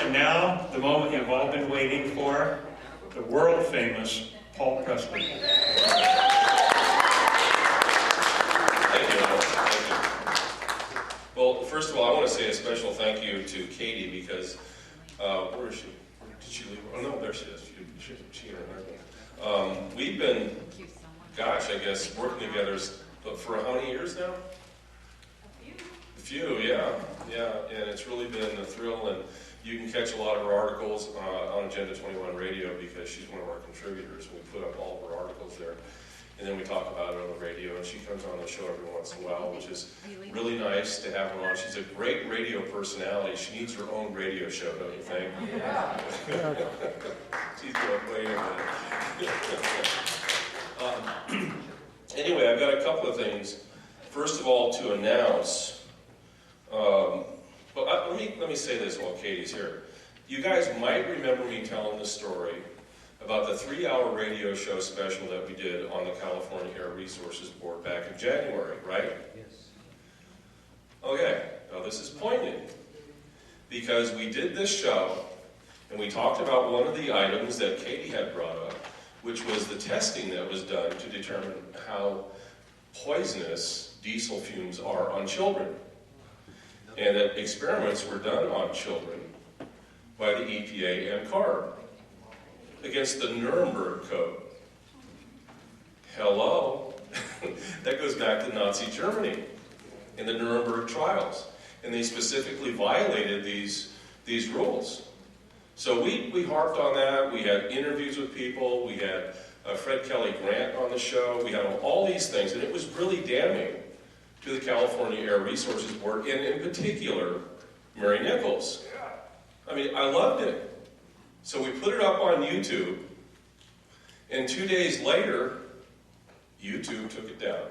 And now, the moment you've all been waiting for, the world-famous Paul Preston. Thank you. Well, first of all, I want to say a special thank you to Katie because, where is she? Did she leave? Oh no, there she is. She and her husband. We've been, gosh, I guess, working together for how many years now? A few, yeah. And it's really been a thrill, and you can catch a lot of her articles on Agenda 21 Radio because she's one of our contributors. We put up all of her articles there, and then we talk about it on the radio, and she comes on the show every once in a while, which is really nice to have her on. She's a great radio personality. She needs her own radio show, don't you think? Yeah. She's going, wait a minute. Anyway, I've got a couple of things. First of all, to announce. But let me say this while Katie's here. You guys might remember me telling the story about the 3-hour radio show special that we did on the California Air Resources Board back in January, right? Yes. Okay, now this is poignant because we did this show and we talked about one of the items that Katie had brought up, which was the testing that was done to determine how poisonous diesel fumes are on children. And that experiments were done on children by the EPA and C.A.R.B. against the Nuremberg Code. Hello. That goes back to Nazi Germany and the Nuremberg trials. And they specifically violated these rules. So we harped on that. We had interviews with people. We had Fred Kelly Grant on the show. We had all these things. And it was really damning to the California Air Resources Board, and in particular, Mary Nichols. I mean, I loved it. So we put it up on YouTube, and 2 days later, YouTube took it down.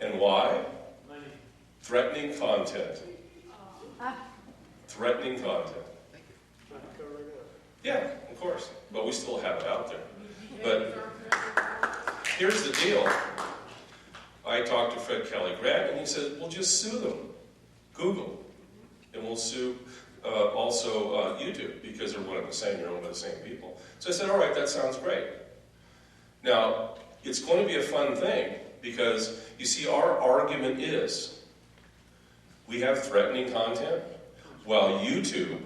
And why? Threatening content. Threatening content. Yeah, of course. But we still have it out there. But here's the deal. I talked to Fred Kelly Grant, and he said, "We'll just sue them, Google, and we'll sue also YouTube because they're one and the same. They're owned by the same people." So I said, "All right, that sounds great." Now it's going to be a fun thing because you see, our argument is we have threatening content, while YouTube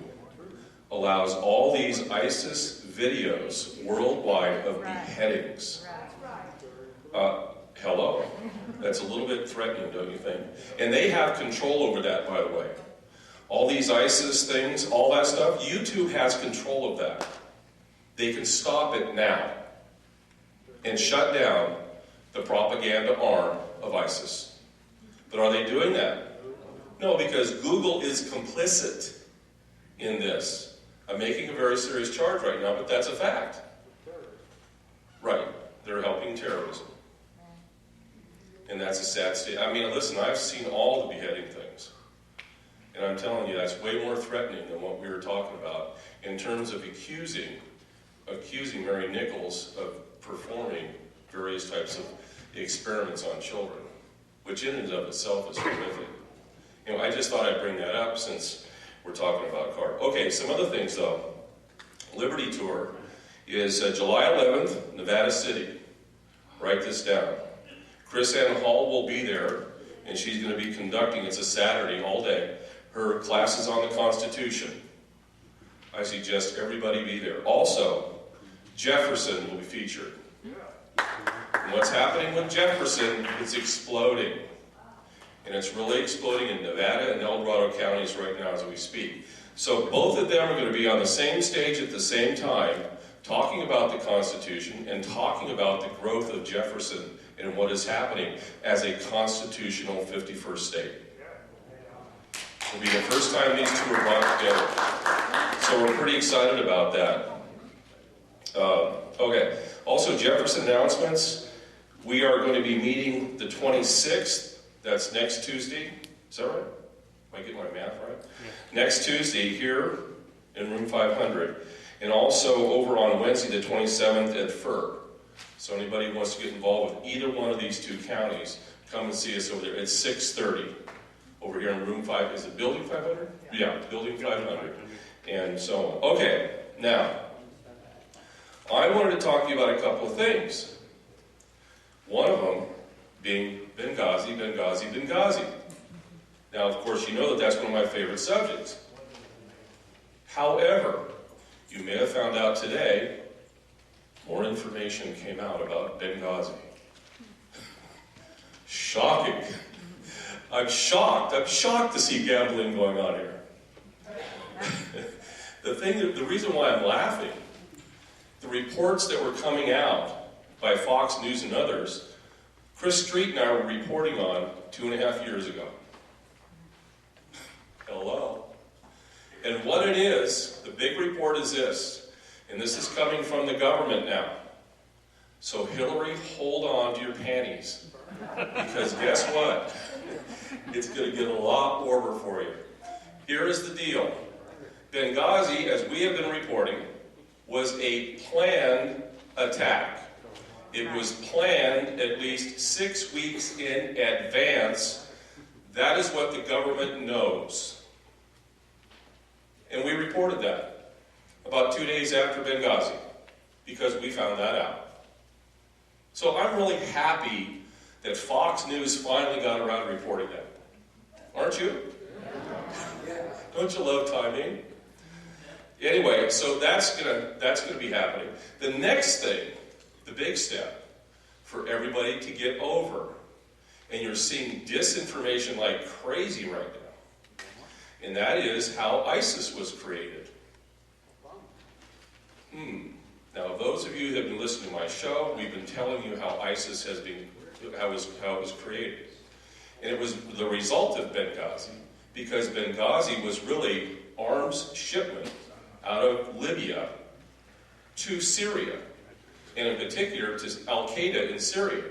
allows all these ISIS videos worldwide of beheadings. Hello. That's a little bit threatening, don't you think? And they have control over that, by the way. All these ISIS things, all that stuff, YouTube has control of that. They can stop it now and shut down the propaganda arm of ISIS. But are they doing that? No, because Google is complicit in this. I'm making a very serious charge right now, but that's a fact. Right. They're helping terrorism. And that's a sad state. I mean, listen, I've seen all the beheading things. And I'm telling you, that's way more threatening than what we were talking about in terms of accusing Mary Nichols of performing various types of experiments on children, which in and of itself is horrific. You know, I just thought I'd bring that up since we're talking about C.A.R.B. Okay, some other things though. Liberty Tour is July 11th, Nevada City. Write this down. Chris Ann Hall will be there, and she's going to be conducting, it's a Saturday all day, her classes on the Constitution. I suggest everybody be there. Also, Jefferson will be featured. And what's happening with Jefferson is exploding. And it's really exploding in Nevada and El Dorado counties right now as we speak. So both of them are going to be on the same stage at the same time, talking about the Constitution and talking about the growth of Jefferson and what is happening as a constitutional 51st state. It'll be the first time these two are brought together. So we're pretty excited about that. Okay, also Jefferson announcements. We are going to be meeting the 26th, that's next Tuesday. Is that right? Am I getting my math right? Yeah. Next Tuesday here in room 500. And also over on Wednesday the 27th at FER. So anybody who wants to get involved with either one of these two counties, come and see us over there. It's 6:30 over here in room 5. Is it building 500? Yeah, building 500. And so on. Okay, now, I wanted to talk to you about a couple of things. One of them being Benghazi, Benghazi, Benghazi. Now, of course, you know that that's one of my favorite subjects. However, you may have found out today, more information came out about Benghazi. Shocking. I'm shocked to see gambling going on here. The reason why I'm laughing, the reports that were coming out by Fox News and others, Chris Street and I were reporting on 2.5 years ago. Hello. And what it is, the big report is this, and this is coming from the government now. So Hillary, hold on to your panties, because guess what? It's going to get a lot warmer for you. Here is the deal. Benghazi, as we have been reporting, was a planned attack. It was planned at least 6 weeks in advance. That is what the government knows. And we reported that about 2 days after Benghazi, because we found that out. So I'm really happy that Fox News finally got around to reporting that. Aren't you? Yeah. Don't you love timing? Anyway, so that's gonna be happening. The next thing, the big step for everybody to get over, and you're seeing disinformation like crazy right now, and that is how ISIS was created. Now, those of you who have been listening to my show, we've been telling you how ISIS has been, how it was created. And it was the result of Benghazi, because Benghazi was really arms shipment out of Libya to Syria, and in particular to Al-Qaeda in Syria,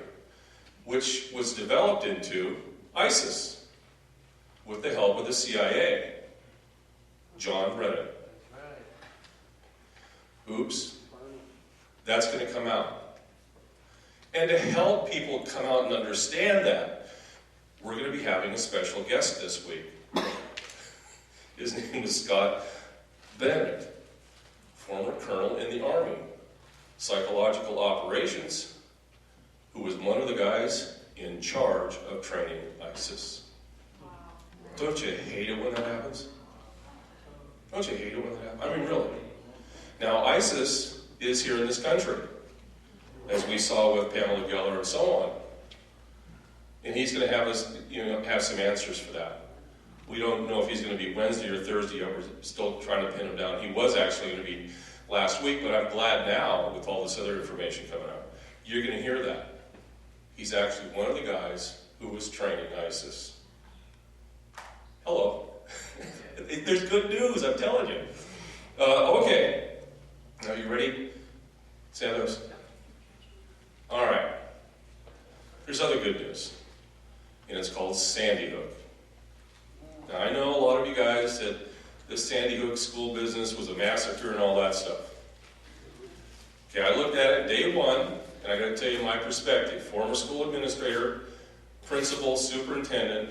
which was developed into ISIS with the help of the CIA. John Brennan. Oops. That's going to come out. And to help people come out and understand that, we're going to be having a special guest this week. His name is Scott Bennett, former colonel in the Army, psychological operations, who was one of the guys in charge of training ISIS. Wow. Don't you hate it when that happens? Don't you hate it when that happens? I mean, really. Now, ISIS is here in this country, as we saw with Pamela Geller and so on. And he's going to have us, have some answers for that. We don't know if he's going to be Wednesday or Thursday. We're still trying to pin him down. He was actually going to be last week, but I'm glad now, with all this other information coming out, you're going to hear that. He's actually one of the guys who was training ISIS. Hello. There's good news, I'm telling you. Okay. Are you ready, Santos? All right. There's other good news, and it's called Sandy Hook. Now, I know a lot of you guys said the Sandy Hook school business was a massacre and all that stuff. Okay, I looked at it day one, and I got to tell you my perspective. Former school administrator, principal, superintendent,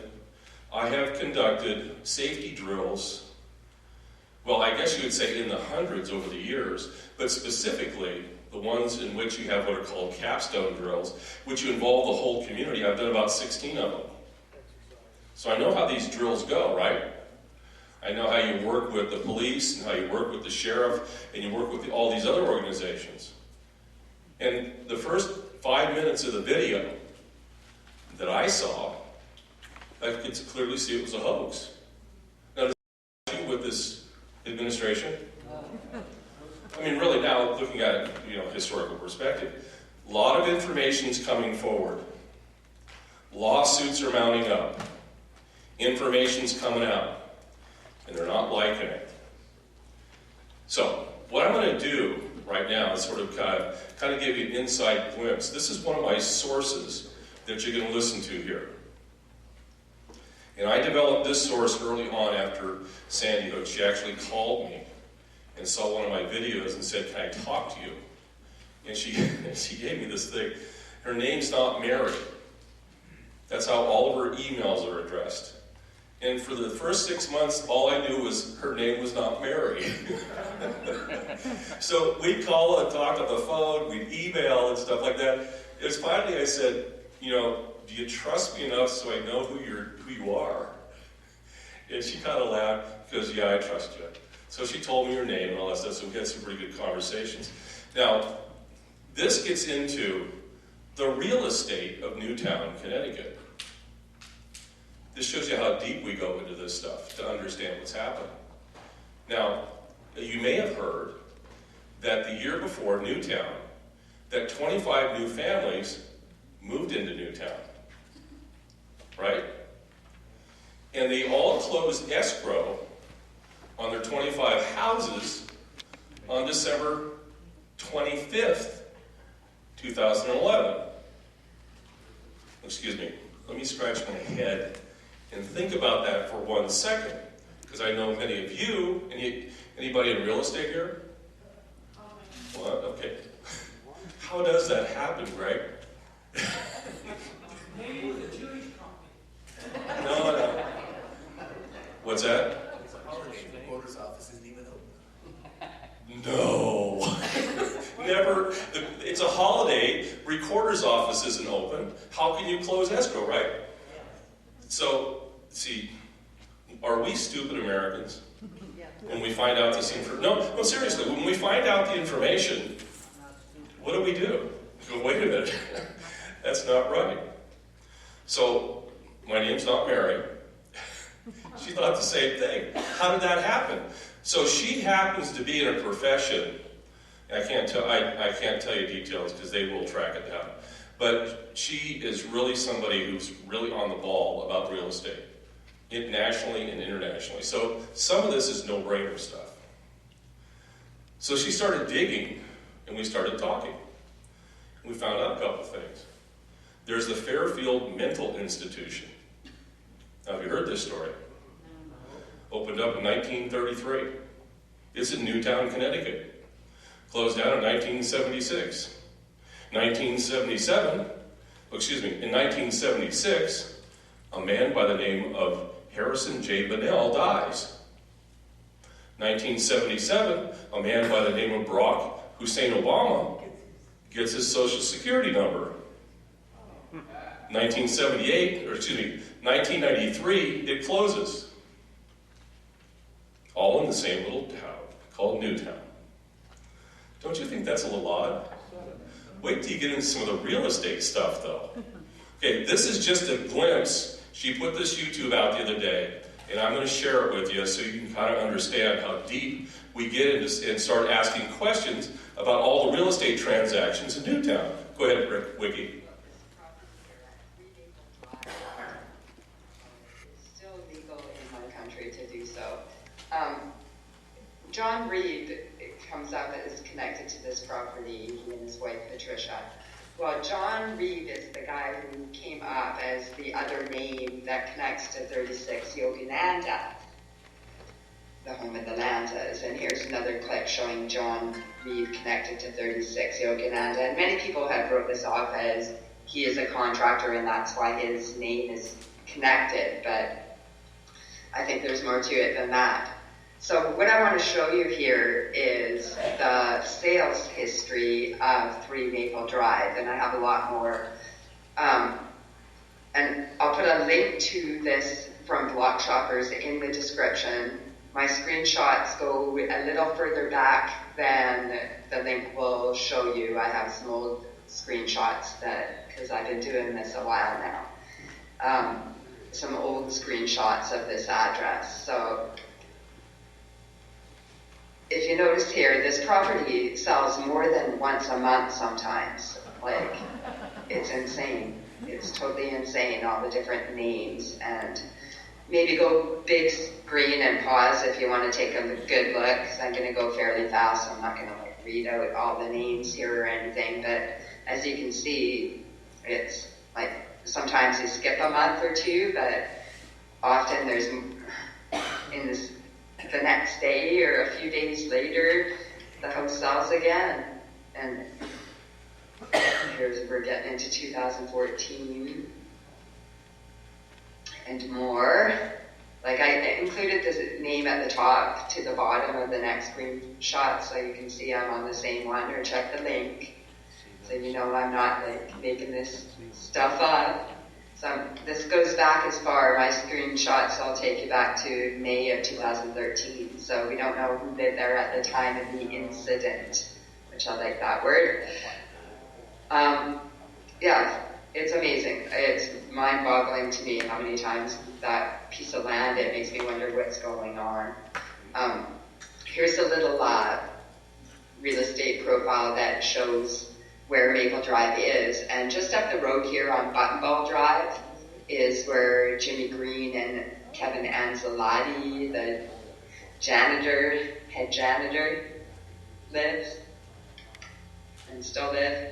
I have conducted safety drills, well, I guess you would say in the hundreds over the years, but specifically the ones in which you have what are called capstone drills, which involve the whole community. I've done about 16 of them. So I know how these drills go, right? I know how you work with the police, and how you work with the sheriff, and you work with all these other organizations. And the first 5 minutes of the video that I saw, I could clearly see it was a hoax. Now, does that have to do with this administration? I mean, really now, looking at it, historical perspective, a lot of information's coming forward. Lawsuits are mounting up. Information's coming out. And they're not liking it. So, what I'm going to do right now is sort of kind of give you an inside glimpse. This is one of my sources that you're going to listen to here. And I developed this source early on after Sandy Hook. She actually called me and saw one of my videos and said, "Can I talk to you?" And she gave me this thing. Her name's not Mary. That's how all of her emails are addressed. And for the first 6 months, all I knew was her name was not Mary. So we'd call and talk on the phone, we'd email and stuff like that. It was finally I said, you know, do you trust me enough so I know who you are? And she kind of laughed, because yeah, I trust you. So she told me her name and all that stuff, so we had some pretty good conversations. Now, this gets into the real estate of Newtown, Connecticut. This shows you how deep we go into this stuff to understand what's happening. Now, you may have heard that the year before Newtown, that 25 new families moved into Newtown, right? And they all closed escrow on their 25 houses on December 25th, 2011. Excuse me, let me scratch my head and think about that for 1 second, because I know many of you, anybody in real estate here? What? Okay. How does that happen, Greg? Maybe the Jewish company. No. What's that? It's a holiday. The recorder's office isn't even open. No. Never. It's a holiday. Recorder's office isn't open. How can you close escrow, right? So, see, are we stupid Americans? When we find out this information, no, seriously, when we find out the information, what do? Go, wait a minute, that's not right. So, my name's not Mary. She thought the same thing. How did that happen? So she happens to be in a profession, I can't tell you details because they will track it down, but she is really somebody who's really on the ball about real estate, nationally and internationally. So some of this is no-brainer stuff. So she started digging, and we started talking. We found out a couple things. There's the Fairfield Mental Institution. Now, have you heard this story? Opened up in 1933. It's in Newtown, Connecticut. Closed down in 1976. In 1976, a man by the name of Harrison J. Bonnell dies. 1977, a man by the name of Barack Hussein Obama gets his Social Security number. 1993, it closes. All in the same little town called Newtown. Don't you think that's a little odd? Wait till you get into some of the real estate stuff, though. Okay, this is just a glimpse. She put this YouTube out the other day, and I'm going to share it with you so you can kind of understand how deep we get into and start asking questions about all the real estate transactions in Newtown. Go ahead, Rick, Wiki. It's still legal in my country to do so. John Reed comes up as connected to this property, he and his wife Patricia. Well, John Reed is the guy who came up as the other name that connects to 36 Yogananda, the home of the Lanzas. And here's another clip showing John Reed connected to 36 Yogananda. And many people have wrote this off as he is a contractor and that's why his name is connected, but I think there's more to it than that. So what I want to show you here is the sales history of 3 Maple Drive, and I have a lot more. And I'll put a link to this from Block Shoppers in the description. My screenshots go a little further back than the link will show you. I have some old screenshots because I've been doing this a while now. Some old screenshots of this address. So if you notice here, this property sells more than once a month sometimes. Like, it's insane. It's totally insane, all the different names. And maybe go big screen and pause if you want to take a good look, because I'm going to go fairly fast, so I'm not going to read out all the names here or anything. But as you can see, it's like sometimes you skip a month or two, but often there's the next day or a few days later, the house sells again. And we're getting into 2014 and more. Like, I included this name at the top to the bottom of the next screenshot so you can see I'm on the same one, or check the link so you know I'm not like making this stuff up. So this goes back as far, my screenshots all take you back to May of 2013, so we don't know who lived there at the time of the incident, which I like that word. Yeah, it's amazing. It's mind-boggling to me how many times that piece of land, it makes me wonder what's going on. Here's a little real estate profile that shows where Maple Drive is, and just up the road here on Buttonball Drive is where Jimmy Green and Kevin Anzalati, the head janitor, lives and still live.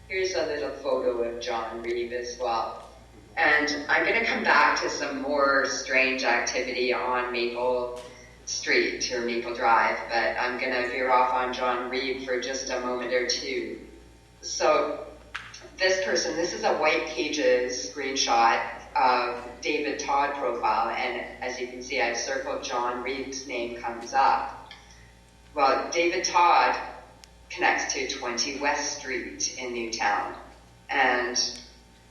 Here's a little photo of John Reeve as well. And I'm going to come back to some more strange activity on Maple Street or Maple Drive, but I'm going to veer off on John Reeve for just a moment or two. So this person, this is a White Pages screenshot of David Todd profile, and as you can see, I've circled John Reeve's name comes up. Well, David Todd connects to 20 West Street in Newtown. And,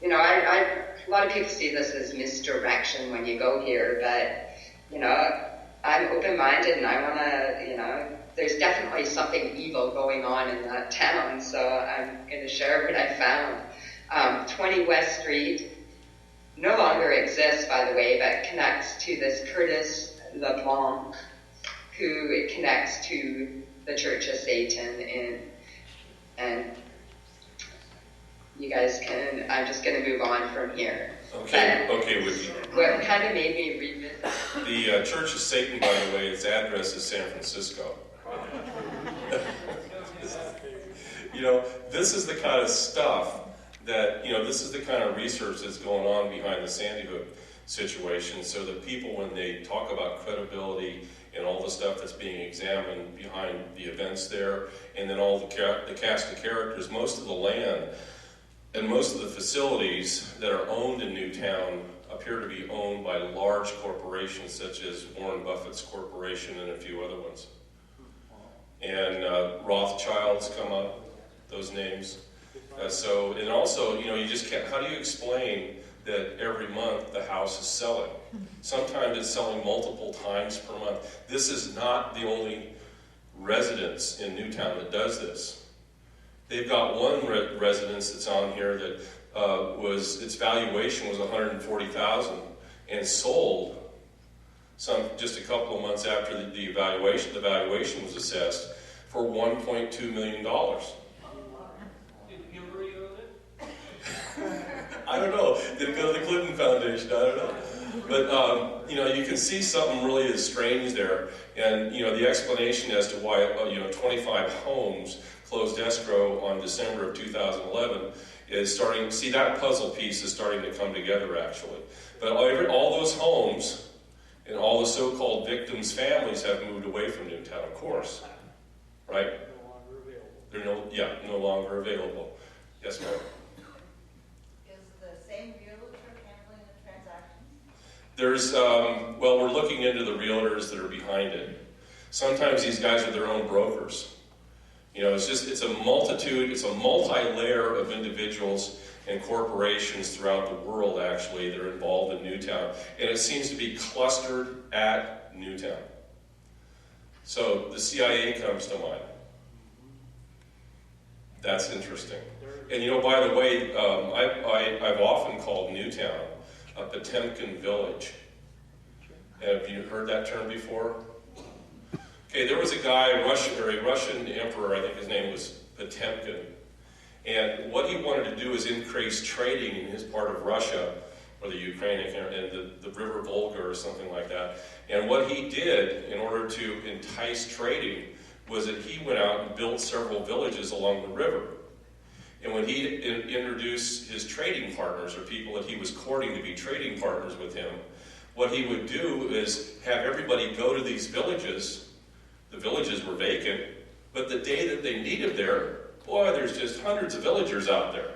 you know, a lot of people see this as misdirection when you go here, but, you know, I'm open-minded and I want to, you know, there's definitely something evil going on in that town, so I'm going to share what I found. 20 West Street no longer exists, by the way, but connects to this Curtis LeBlanc, who connects to the Church of Satan, and you guys can, I'm just going to move on from here. Okay, Wiki. What kind of made me revisit? The Church of Satan, by the way, its address is San Francisco. You know, this is the kind of stuff that, you know, this is the kind of research that's going on behind the Sandy Hook situation, so that people, when they talk about credibility and all the stuff that's being examined behind the events there, and then all the cast of characters, most of the land and most of the facilities that are owned in Newtown appear to be owned by large corporations such as Warren Buffett's corporation and a few other ones. And Rothschilds come up, those names. And also, you know, you just can't, how do you explain that every month the house is selling? Sometimes it's selling multiple times per month. This is not the only residence in Newtown that does this. They've got one residence that's on here that its valuation was $140,000 and sold just a couple of months after the valuation was assessed for $1.2 million. I don't know. Did it go to the Clinton Foundation? I don't know. But, you know, you can see something really is strange there. And, you know, the explanation as to why, 25 homes closed escrow on December of 2011 is starting, see, that puzzle piece is starting to come together, actually. But all those homes and all the so-called victims' families have moved away from Newtown, of course. Right? They're no longer available. Yes, ma'am. There's, well, we're looking into the realtors that are behind it. Sometimes these guys are their own brokers. You know, it's a multi-layer of individuals and corporations throughout the world, actually, that are involved in Newtown. And it seems to be clustered at Newtown. So the CIA comes to mind. That's interesting. And, you know, by the way, I've often called Newtown a Potemkin village. Have you heard that term before? Okay, there was a guy, a Russian emperor, I think his name was Potemkin, and what he wanted to do is increase trading in his part of Russia, or the Ukraine, and the River Volga or something like that. And what he did in order to entice trading was that he went out and built several villages along the river. And when he introduced his trading partners, or people that he was courting to be trading partners with him, what he would do is have everybody go to these villages. The villages were vacant, but the day that they needed there, boy, there's just hundreds of villagers out there.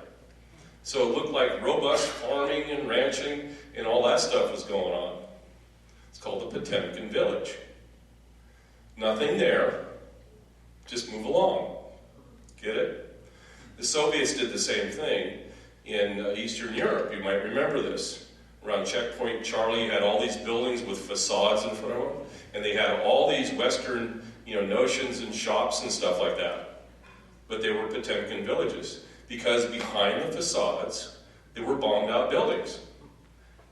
So it looked like robust farming and ranching and all that stuff was going on. It's called the Potemkin Village. Nothing there. Just move along. Get it? The Soviets did the same thing in Eastern Europe. You might remember this. Around Checkpoint Charlie, you had all these buildings with facades in front of them, and they had all these Western, notions and shops and stuff like that. But they were Potemkin villages, because behind the facades, they were bombed out buildings.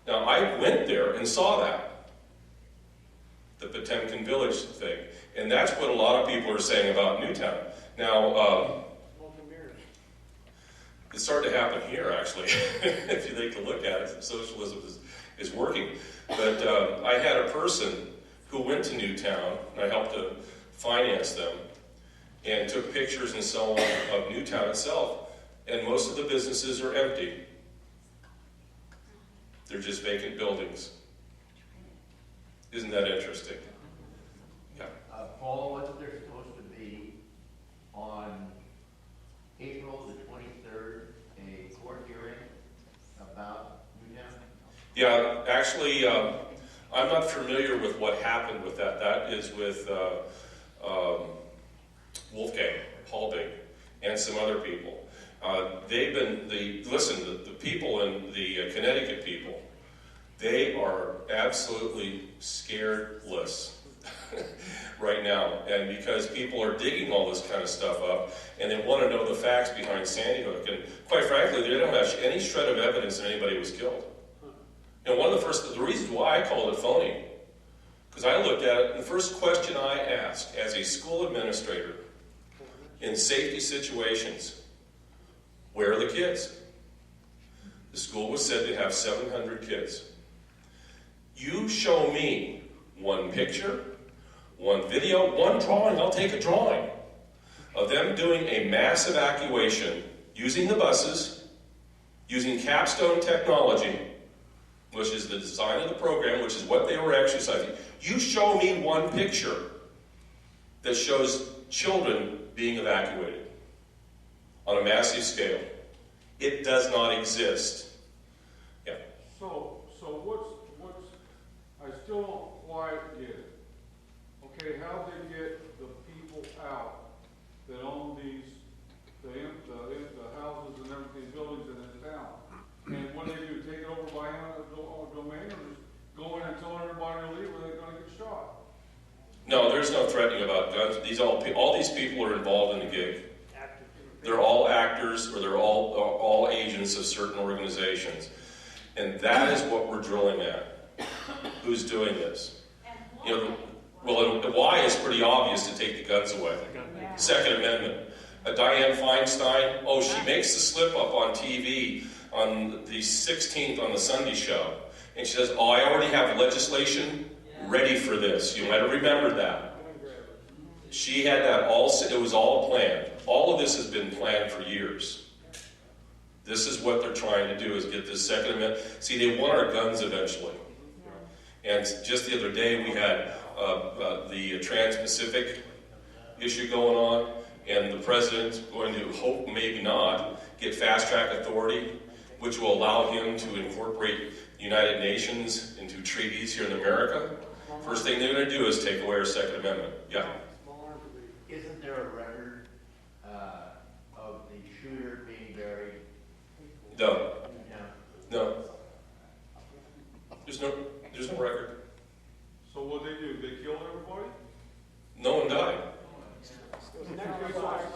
Now, I went there and saw that, the Potemkin village thing, and that's what a lot of people are saying about Newtown. Now, it's starting to happen here, actually, if you take a look at it. Socialism is working. But I had a person who went to Newtown, and I helped to finance them, and took pictures and so on of Newtown itself. And most of the businesses are empty. They're just vacant buildings. Isn't that interesting? Yeah. Paul, wasn't there supposed to be on April the 23rd a court hearing about Newtown? Yeah, actually, I'm not familiar with what happened with that. That is with Wolfgang Halbig and some other people. They've been, the people in the Connecticut people, they are absolutely scaredless right now. And because people are digging all this kind of stuff up, and they want to know the facts behind Sandy Hook. And quite frankly, they don't have any shred of evidence that anybody was killed. One of the reasons why I called it phony, because I looked at it, and the first question I asked as a school administrator in safety situations, where are the kids? The school was said to have 700 kids. You show me one picture, one video, one drawing, I'll take a drawing, of them doing a mass evacuation using the buses, using capstone technology, which is the design of the program, which is what they were exercising. You show me one picture that shows children being evacuated on a massive scale. It does not exist. Yeah. So what's, I still don't quite get it. Okay, how they get the people out that own these, the houses and everything, buildings in this town? And what do they do, take it over by eminent domain, or just go in and tell everybody to leave, or they're gonna get shot? No, there's no threatening about guns. All these people are involved in the gig. They're all actors, or they're all agents of certain organizations. And that is what we're drilling at. Who's doing this? The why is pretty obvious to take the guns away. Second Amendment. Dianne Feinstein, she makes the slip up on TV on the 16th on the Sunday show. And she says, I already have legislation ready for this. You might have remembered that. She had that it was all planned. All of this has been planned for years. This is what they're trying to do, is get this Second Amendment. See, they want our guns eventually. And just the other day we had the Trans-Pacific issue going on, and the president's going to, hope maybe not, get fast-track authority, which will allow him to incorporate the United Nations into treaties here in America. First thing they're going to do is take away our Second Amendment. Yeah. Isn't there a record of the shooter being buried? No. No. There's no record. So what they do, they kill everybody? No one died.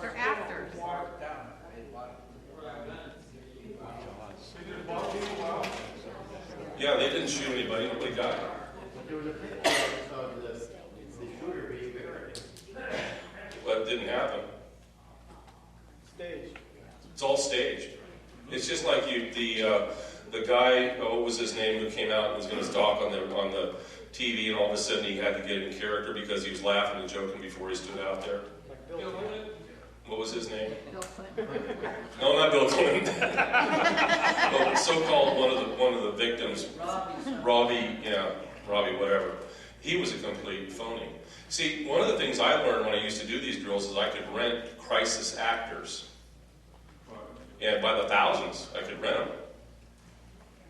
They're actors. They just bought people out? Yeah, they didn't shoot anybody. Nobody died. There was a picture of the shooter being buried. But it didn't happen. Staged. It's all staged. It's just like the guy, what was his name, who came out and was going to talk on the TV, and all of a sudden he had to get in character because he was laughing and joking before he stood out there. What was his name? Bill Clinton. No, not Bill Clinton. Oh, so-called one of the victims, Robbie, whatever. He was a complete phony. See, one of the things I learned when I used to do these drills is I could rent crisis actors. And by the thousands, I could rent them.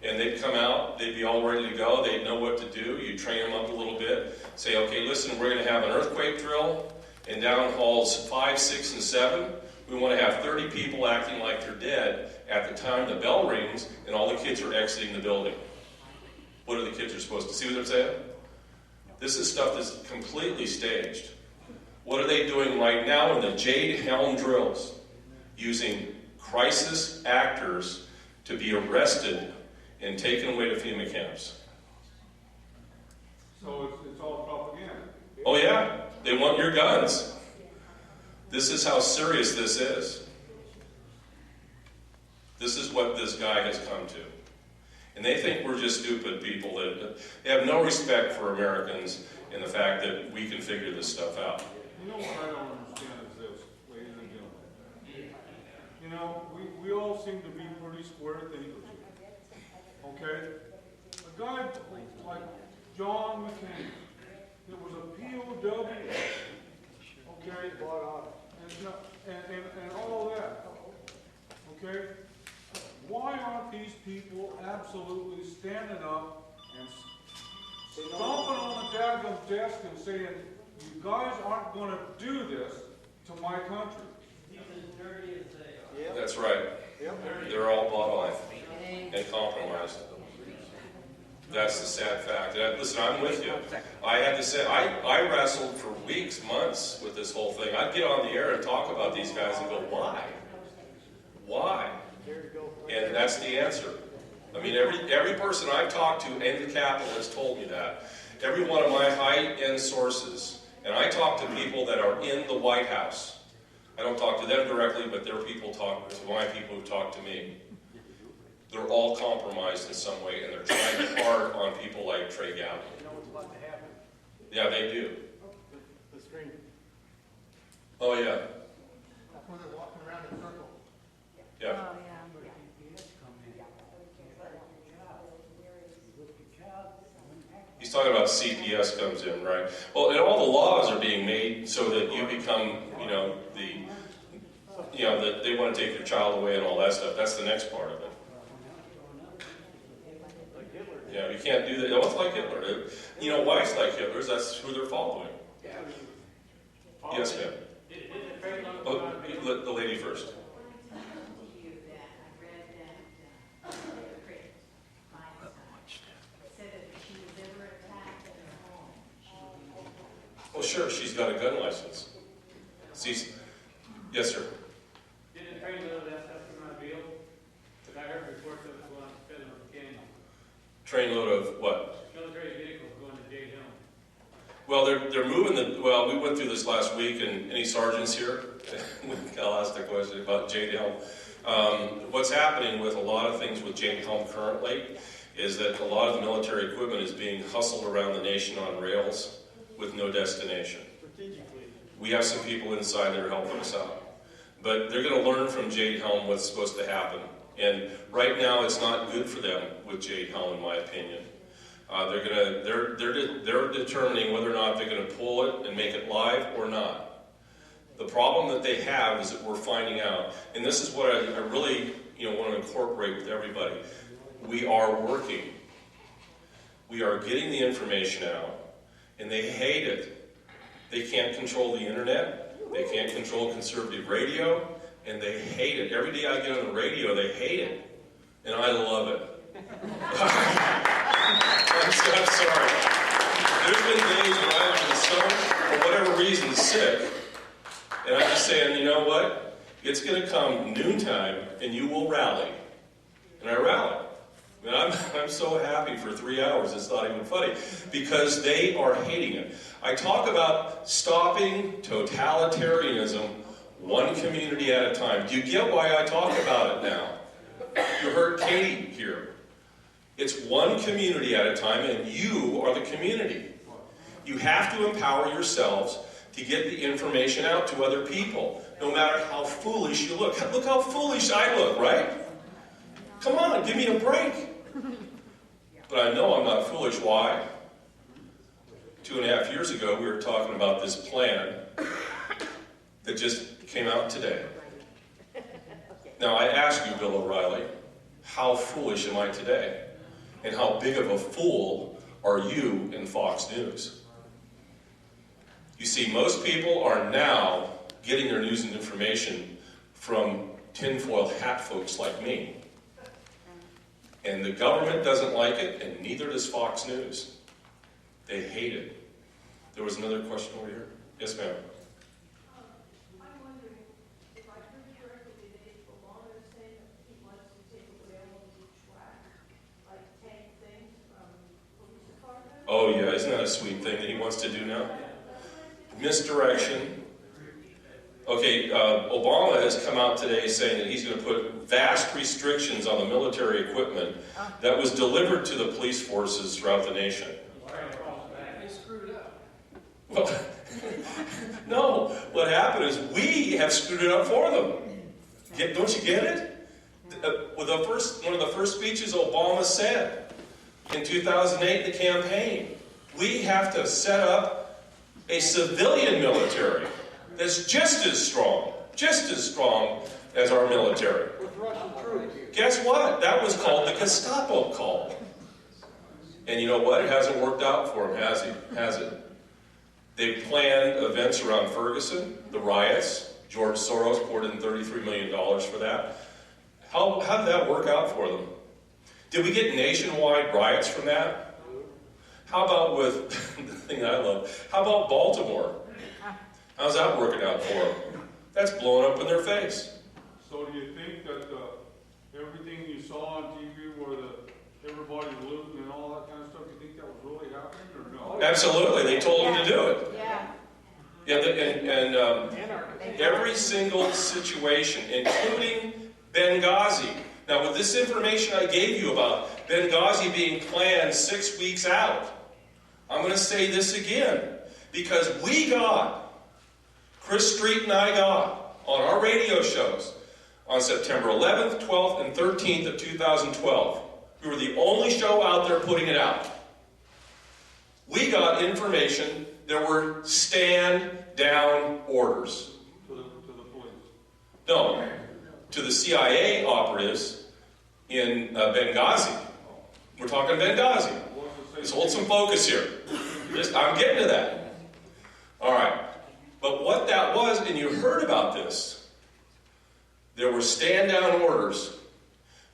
And they'd come out, they'd be all ready to go, they'd know what to do, you'd train them up a little bit, say, okay, listen, we're going to have an earthquake drill in down halls 5, 6, and 7. We want to have 30 people acting like they're dead at the time the bell rings and all the kids are exiting the building. What are the kids are supposed to see what I'm saying? This is stuff that's completely staged. What are they doing right now in the Jade Helm drills? Using crisis actors to be arrested and taken away to FEMA camps. So it's all propaganda. Oh yeah, they want your guns. This is how serious this is. This is what this guy has come to. And they think we're just stupid people that they have no respect for Americans and the fact that we can figure this stuff out. You know what I don't understand is this, ladies and gentlemen. You know, we all seem to be pretty square thinkers here. Okay? A guy like John McCain, that was a POW, okay, and all that, okay? Why aren't these people absolutely standing up and stomping on the daggum desk and saying, you guys aren't going to do this to my country? That's right. They're all bought on and compromised. That's the sad fact. And listen, I'm with you. I had to say, I wrestled for weeks, months with this whole thing. I'd get on the air and talk about these guys and go, why? Why? And that's the answer. I mean, every person I've talked to in the Capitol has told me that. Every one of my high-end sources, and I talk to people that are in the White House. I don't talk to them directly, but their people talk to my people who talk to me. They're all compromised in some way, and they're trying hard on people like Trey Gowdy. You know what's about to happen? Yeah, they do. The screen. Oh, yeah. That's when they're walking around in a circle. Yeah. He's talking about CPS comes in, right? Well, and all the laws are being made so that you become, that they want to take your child away and all that stuff. That's the next part of it. Yeah, you can't do that. No, it's like Hitler. You know why it's like Hitler's? That's who they're following. Yes, ma'am. Oh, the lady first. Oh, sure, she's got a gun license. Yes, sir. Didn't train load that stuff from my field? Because I heard reports of it going to Federal Canyon. Train load of what? Military vehicles going to Jade Helm. Well, they're moving we went through this last week, and any sergeants here? I'll ask the question about Jade Helm. What's happening with a lot of things with Jade Helm currently is that a lot of the military equipment is being hustled around the nation on rails with no destination. We have some people inside that are helping us out. But they're going to learn from Jade Helm what's supposed to happen. And right now it's not good for them with Jade Helm, in my opinion. They're determining whether or not they're going to pull it and make it live or not. The problem that they have is that we're finding out, and this is what I really want to incorporate with everybody. We are working. We are getting the information out, and they hate it. They can't control the internet. They can't control conservative radio, and they hate it. Every day I get on the radio, they hate it, and I love it. I'm sorry. There's been days when I've been so, for whatever reason, sick, and I'm just saying, you know what? It's going to come noontime, and you will rally. And I rally. And I'm so happy for 3 hours, it's not even funny, because they are hating it. I talk about stopping totalitarianism one community at a time. Do you get why I talk about it now? You heard Katie here. It's one community at a time, and you are the community. You have to empower yourselves to get the information out to other people, no matter how foolish you look. Look how foolish I look, right? Come on, give me a break. But I know I'm not foolish. Why? 2.5 years ago, we were talking about this plan that just came out today. Now, I ask you, Bill O'Reilly, how foolish am I today? And how big of a fool are you in Fox News? You see, most people are now getting their news and information from tinfoil hat folks like me. And the government doesn't like it, and neither does Fox News. They hate it. There was another question over here. Yes, ma'am. I'm wondering, if I heard correctly today, Obama is saying that he wants to take away all of the track, like tank things from police departments. Oh yeah, isn't that a sweet thing that he wants to do now? Misdirection. Okay, Obama has come out today saying that he's going to put vast restrictions on the military equipment that was delivered to the police forces throughout the nation. They screwed up. Well, no, what happened is we have screwed it up for them. Don't you get it? One of the first speeches Obama said in 2008 in the campaign, we have to set up a civilian military that's just as strong as our military. With Russian troops. Guess what? That was called the Gestapo call. And you know what? It hasn't worked out for him, has it? They've planned events around Ferguson, the riots. George Soros poured in $33 million for that. How did that work out for them? Did we get nationwide riots from that? How about with, the thing I love, how about Baltimore? How's that working out for them? That's blowing up in their face. So do you think that everything you saw on TV where everybody's looting and all that kind of stuff, you think that was really happening or no? Absolutely, they told them to do it. Yeah. Yeah, every single situation, including Benghazi. Now, with this information I gave you about Benghazi being planned 6 weeks out, I'm going to say this again, because Chris Street and I got, on our radio shows, on September 11th, 12th, and 13th of 2012. We were the only show out there putting it out. We got information. There were stand-down orders. To the police. No, to the CIA operatives in Benghazi. We're talking Benghazi. Let's hold some focus here. I'm getting to that. All right. But what that was, and you heard about this, there were stand-down orders.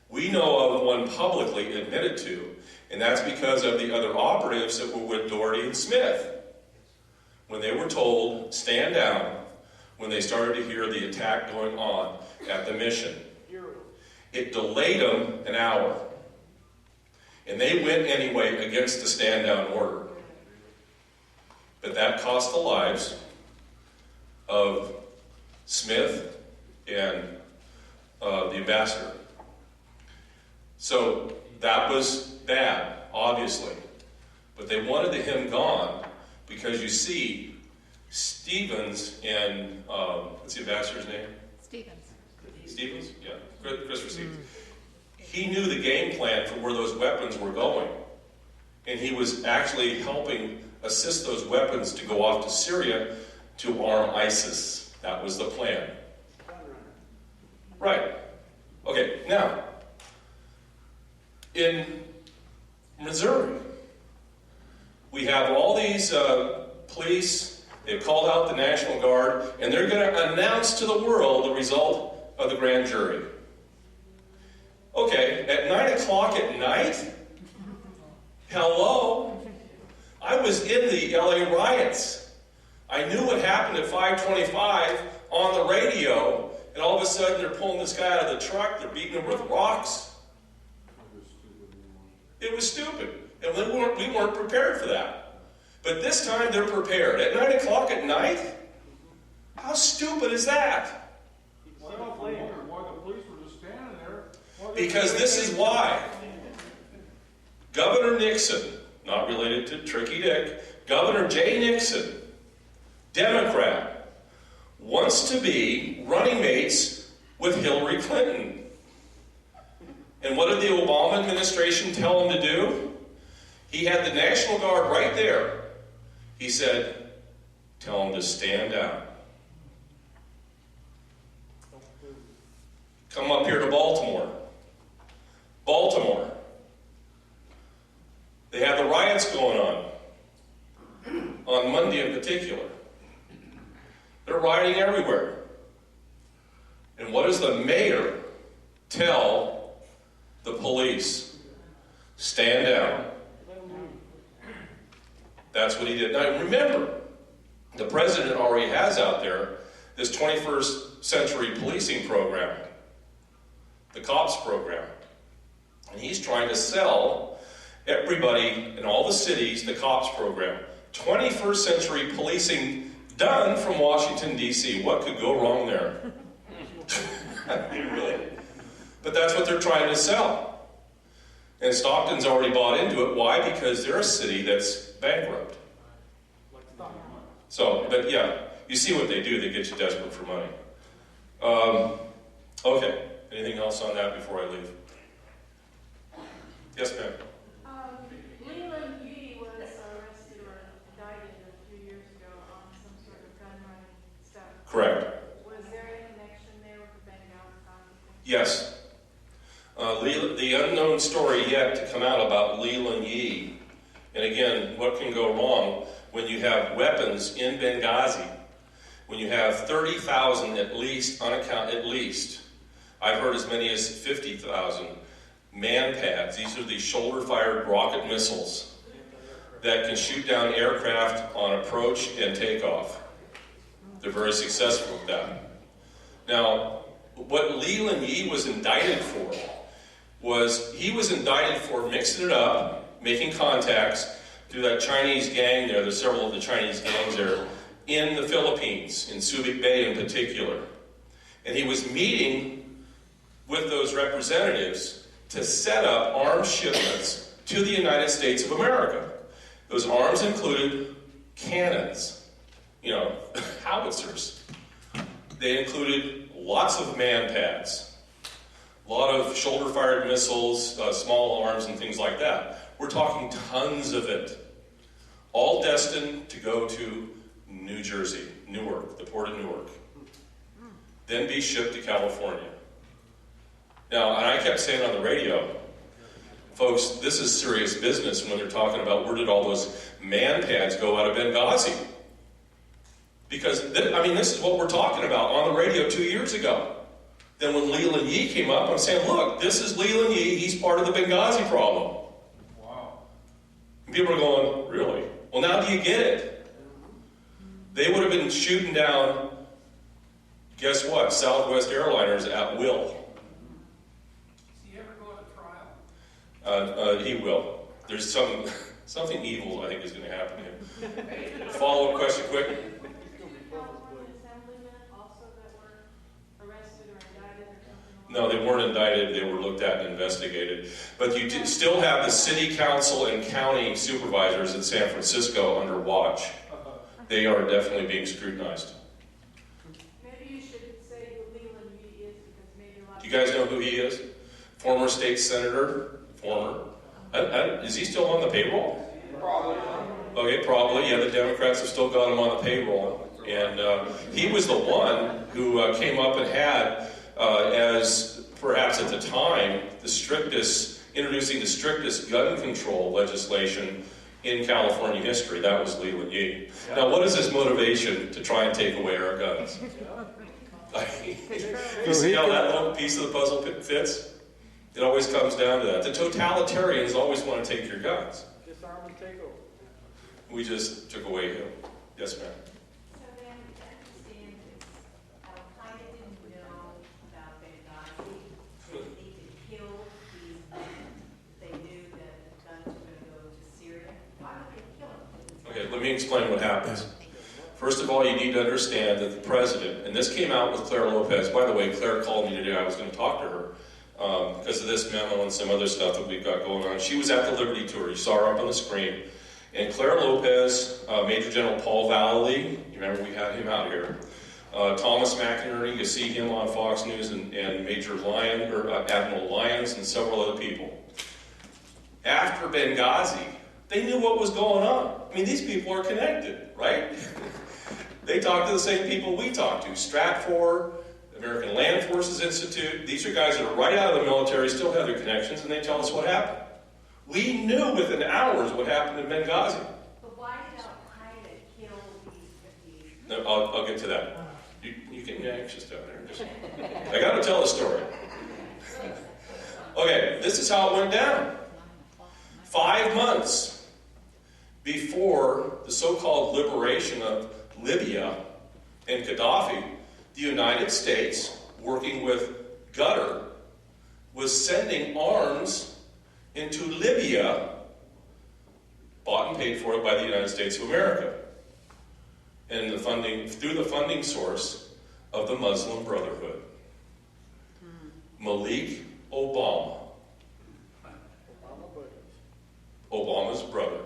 We know of one publicly admitted to, and that's because of the other operatives that were with Doherty and Smith. When they were told, stand down, when they started to hear the attack going on at the mission. It delayed them an hour. And they went anyway against the stand-down order. But that cost the lives of Smith and the ambassador. So that was bad, obviously. But they wanted him gone because you see, Stevens and, what's the ambassador's name? Stevens? Yeah, Christopher Stevens. He knew the game plan for where those weapons were going. And he was actually helping assist those weapons to go off to Syria to arm ISIS. That was the plan. Right. Okay, now, in Missouri, we have all these police. They've called out the National Guard, and they're going to announce to the world the result of the grand jury. Okay, at 9 o'clock at night? Hello? I was in the LA riots. I knew what happened at 5:25 on the radio, and all of a sudden they're pulling this guy out of the truck, they're beating him with rocks. It was stupid. And we weren't prepared for that. But this time they're prepared. At 9 o'clock at night? How stupid is that? Well, I wonder why the police were just standing there. Because this is why. Governor Nixon, not related to Tricky Dick, Governor Jay Nixon, Democrat, wants to be running mates with Hillary Clinton. And what did the Obama administration tell him to do? He had the National Guard right there. He said, tell him to stand down. Come up here to Baltimore. Baltimore. They had the riots going on Monday in particular. They're rioting everywhere. And what does the mayor tell the police? Stand down. That's what he did. Now remember, the president already has out there this 21st century policing program, the COPS program. And he's trying to sell everybody in all the cities the COPS program. 21st century policing done from Washington, D.C. What could go wrong there? I mean, really. But that's what they're trying to sell. And Stockton's already bought into it. Why? Because they're a city that's bankrupt. So, but yeah, you see what they do. They get you desperate for money. Okay. Anything else on that before I leave? Yes, ma'am. Leland Yee was arrested or indicted a few years ago on some sort of gun running stuff. Correct. Was there any connection there with the Benghazi conflict? Yes. The unknown story yet to come out about Leland Yee. And again, what can go wrong when you have weapons in Benghazi? When you have 30,000 at least, I've heard as many as 50,000 man-pads. These are the shoulder-fired rocket missiles that can shoot down aircraft on approach and takeoff. They're very successful with that. Now, what Leland Yee was indicted for was he was indicted for mixing it up, making contacts through that Chinese gang there. There's several of the Chinese gangs there in the Philippines, in Subic Bay in particular. And he was meeting with those representatives to set up arms shipments to the United States of America. Those arms included cannons, howitzers. They included lots of man-pads, a lot of shoulder-fired missiles, small arms, and things like that. We're talking tons of it, all destined to go to New Jersey, Newark, the port of Newark, then be shipped to California. Now, and I kept saying on the radio, folks, this is serious business when they're talking about where did all those man-pads go out of Benghazi. Because, this is what we're talking about on the radio 2 years ago. Then when Leland Yee came up, I'm saying, look, this is Leland Yee, he's part of the Benghazi problem. Wow. And people are going, really? Well, now do you get it? They would have been shooting down, guess what, Southwest airliners at will. Does he ever go to trial? He will. There's something evil, I think, is going to happen to him. Follow-up question, quick. California assemblymen also that were arrested or indicted or something? No, they weren't indicted. They were looked at and investigated. But you still have the city council and county supervisors in San Francisco under watch. They are definitely being scrutinized. Maybe you should say who Leland Yee is, because maybe a lot of... Do you guys know who he is? Former state senator. Is he still on the payroll? Probably. Okay, probably. Yeah, the Democrats have still got him on the payroll. And he was the one who came up and had, as perhaps at the time, introducing the strictest gun control legislation in California history. That was Leland Yee. Now, what is his motivation to try and take away our guns? You see how that little piece of the puzzle fits? It always comes down to that. The totalitarians always want to take your guns. Disarm and take over. We just took away him. Yes, ma'am. So then, I understand that Al-Qaeda didn't know about Benghazi. They could kill these men. They knew that the guns were going to go to Syria. Why would they kill them? Okay, let me explain what happens. First of all, you need to understand that the president, and this came out with Claire Lopez. By the way, Claire called me today. I was going to talk to her because of this memo and some other stuff that we've got going on. She was at the Liberty Tour. You saw her up on the screen. And Claire Lopez, Major General Paul Vallely, you remember we had him out here. Thomas McInerney, you see him on Fox News, and Major Lyon, or Admiral Lyons, and several other people. After Benghazi, they knew what was going on. I mean, these people are connected, right? They talk to the same people we talk to. Stratfor, American Land Forces Institute. These are guys that are right out of the military, still have their connections, and they tell us what happened. We knew within hours what happened in Benghazi. But why did Al-Qaeda kill these? No, I'll get to that. You getting anxious down there. I got to tell the story. Okay, this is how it went down. 5 months before the so-called liberation of Libya and Gaddafi, the United States, working with Qatar, was sending arms into Libya, bought and paid for it by the United States of America, and the funding through the funding source of the Muslim Brotherhood. Malik Obama, Obama's brother.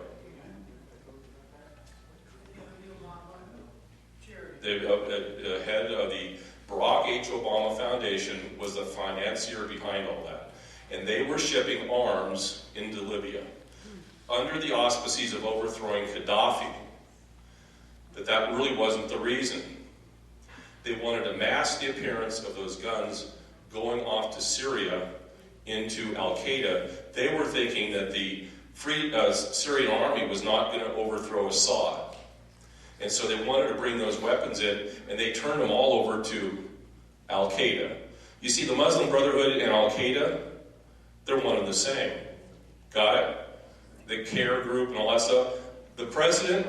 The head of the Barack H. Obama Foundation was the financier behind all that. And they were shipping arms into Libya under the auspices of overthrowing Gaddafi. But that really wasn't the reason. They wanted to mask the appearance of those guns going off to Syria into Al-Qaeda. They were thinking that the Free Syrian army was not going to overthrow Assad. And so they wanted to bring those weapons in, and they turned them all over to Al-Qaeda. You see, the Muslim Brotherhood and Al-Qaeda, they're one and the same. Got it? The C.A.R.B group and all that stuff. The president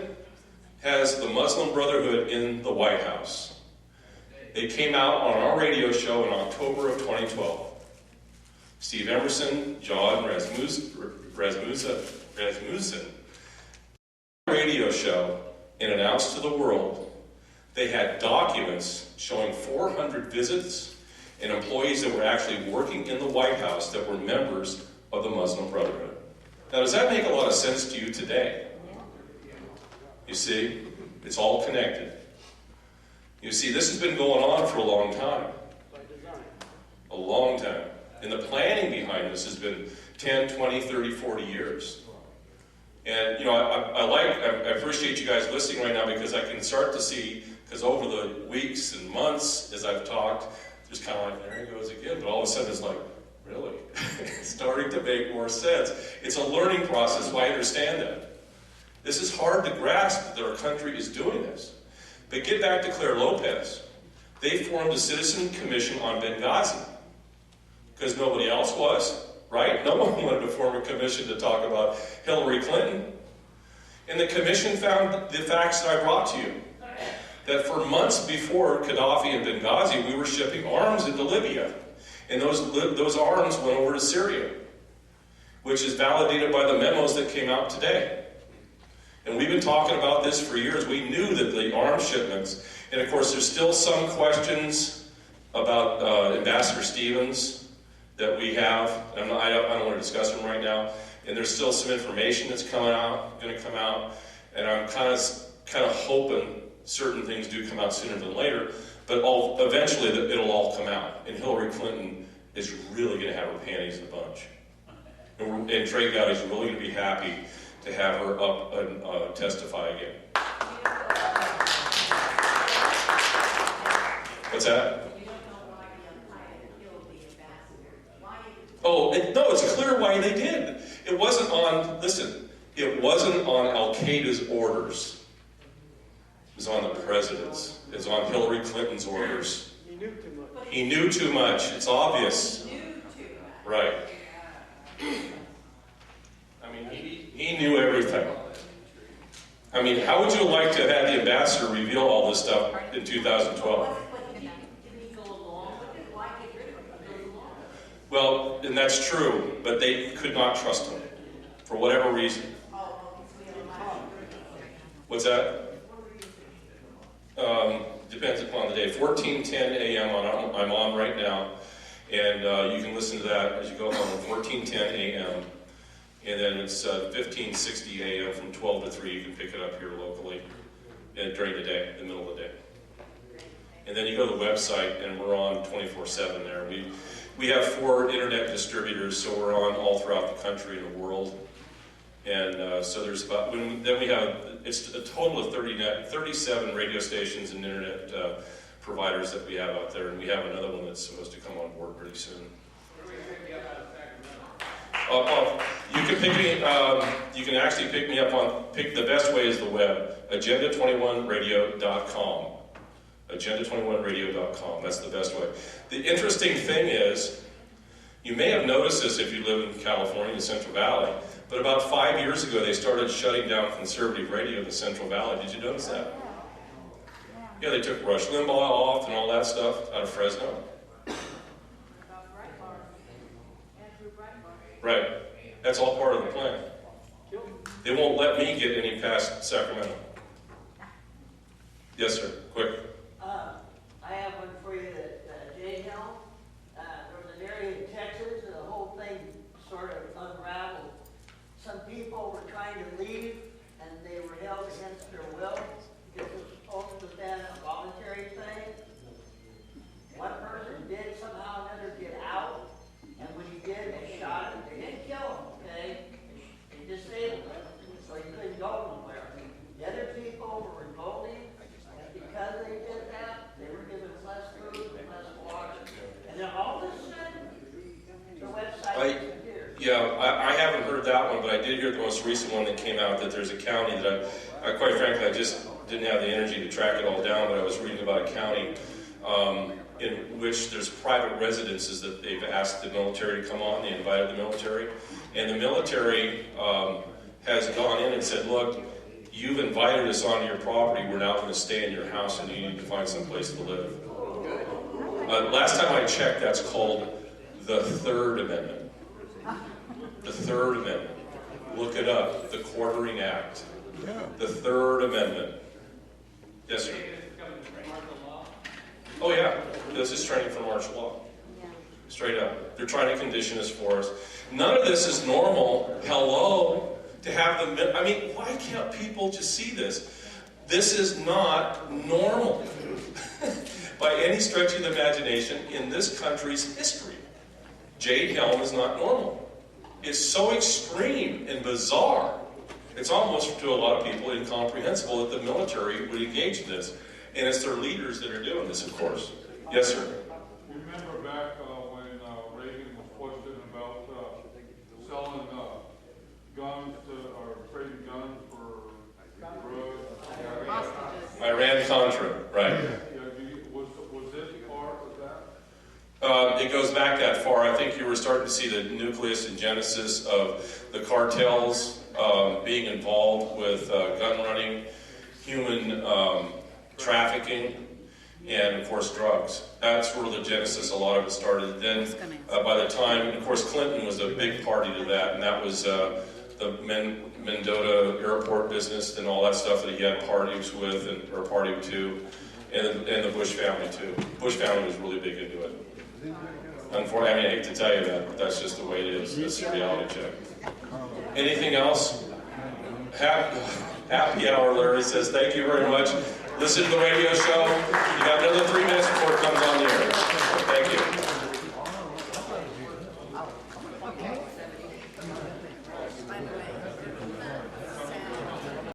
has the Muslim Brotherhood in the White House. They came out on our radio show in October of 2012. Steve Emerson, John Rasmussen, radio show, and announced to the world they had documents showing 400 visits and employees that were actually working in the White House that were members of the Muslim Brotherhood. Now, does that make a lot of sense to you today? You see, it's all connected. You see, this has been going on for a long time. A long time. And the planning behind this has been 10, 20, 30, 40 years. And, you know, I appreciate you guys listening right now because I can start to see, because over the weeks and months as I've talked, just kind of like, there he goes again. But all of a sudden it's like, really? It's starting to make more sense. It's a learning process, so I understand that. This is hard to grasp that our country is doing this. But get back to Claire Lopez. They formed a citizen commission on Benghazi because nobody else was, right? No one wanted to form a commission to talk about Hillary Clinton. And the commission found the facts that I brought to you. That for months before Gaddafi and Benghazi, we were shipping arms into Libya. And those arms went over to Syria, which is validated by the memos that came out today. And we've been talking about this for years. We knew that the arms shipments, and of course there's still some questions about Ambassador Stevens that we have. I don't want to discuss them right now. And there's still some information that's going to come out. And I'm kind of hoping certain things do come out sooner than later. But eventually it'll all come out. And Hillary Clinton is really going to have her panties in a bunch. And Trey Gowdy's really going to be happy to have her up and testify again. What's that? Oh, no, it's clear why they did. It wasn't on, listen, it wasn't on Al-Qaeda's orders. It was on the president's. It was on Hillary Clinton's orders. He knew too much. He knew too much. It's obvious. He knew too much. Right. I mean, he knew everything. I mean, how would you like to have had the ambassador reveal all this stuff in 2012? Well, and that's true, but they could not trust him for whatever reason. What's that? Depends upon the day. 14:10 a.m. I'm on right now, and you can listen to that as you go home. 14:10 a.m. And then it's 15:60 a.m. from 12 to 3. You can pick it up here locally during the day, the middle of the day. And then you go to the website, and we're on 24/7 there. We have 4 internet distributors, so we're on all throughout the country and the world. And so there's about, then we have, it's a total of 37 radio stations and internet providers that we have out there, and we have another one that's supposed to come on board pretty soon. You can pick me. You can actually pick me up on. The best way is the web. Agenda21radio.com. Agenda21radio.com. That's the best way. The interesting thing is, you may have noticed this if you live in California, the Central Valley, but about 5 years ago they started shutting down conservative radio in the Central Valley. Did you notice that? Yeah, they took Rush Limbaugh off and all that stuff out of Fresno. Right. That's all part of the plan. They won't let me get any past Sacramento. Yes, sir. Quick. I have one for you that Jade Helm. There was an area in Texas and the whole thing sort of unraveled. Some people were trying to leave and they were held against their will because it was supposed to have been a voluntary thing. One person did somehow, another get out, and when he did, they shot him. They didn't kill him, okay? They disabled him, so he couldn't go nowhere. The other people were revolting, and because they did that, they were given less food and less water. And then all of a sudden, the website disappeared. Yeah, I haven't heard that one, but I did hear the most recent one that came out, that there's a county that I quite frankly, I just didn't have the energy to track it all down, but I was reading about a county in which there's private residences that they've asked the military to come on. They invited the military, and the military has gone in and said, look, you've invited us onto your property, we're now going to stay in your house and you need to find some place to live. Last time I checked, that's called the Third Amendment. The Third Amendment. Look it up, the Quartering Act. The Third Amendment. Yes, sir. Oh yeah, this is training for martial law. Straight up. They're trying to condition us for us. None of this is normal. Hello? To have them, I mean, why can't people just see this? This is not normal. By any stretch of the imagination in this country's history. Jade Helm is not normal. It's so extreme and bizarre. It's almost, to a lot of people, incomprehensible that the military would engage in this. And it's their leaders that are doing this, of course. Yes, sir. Remember back when Reagan was questioned about selling guns to, or trading guns for drugs? Iran-Contra, right. Yeah, was this part of that? It goes back that far. I think you were starting to see the nucleus and genesis of the cartels being involved with gun running, human trafficking, and of course drugs. That's where the genesis, a lot of it started. Then by the time, and of course Clinton was a big party to that, and that was the Mendota airport business and all that stuff that he had parties with, or party to, and the Bush family too. Bush family was really big into it. Unfortunately, I mean, I hate to tell you that, but that's just the way it is. That's the reality check. Anything else? Happy hour, Larry says. Thank you very much. Listen to the radio show. You got another 3 minutes before it comes on the air. Thank you.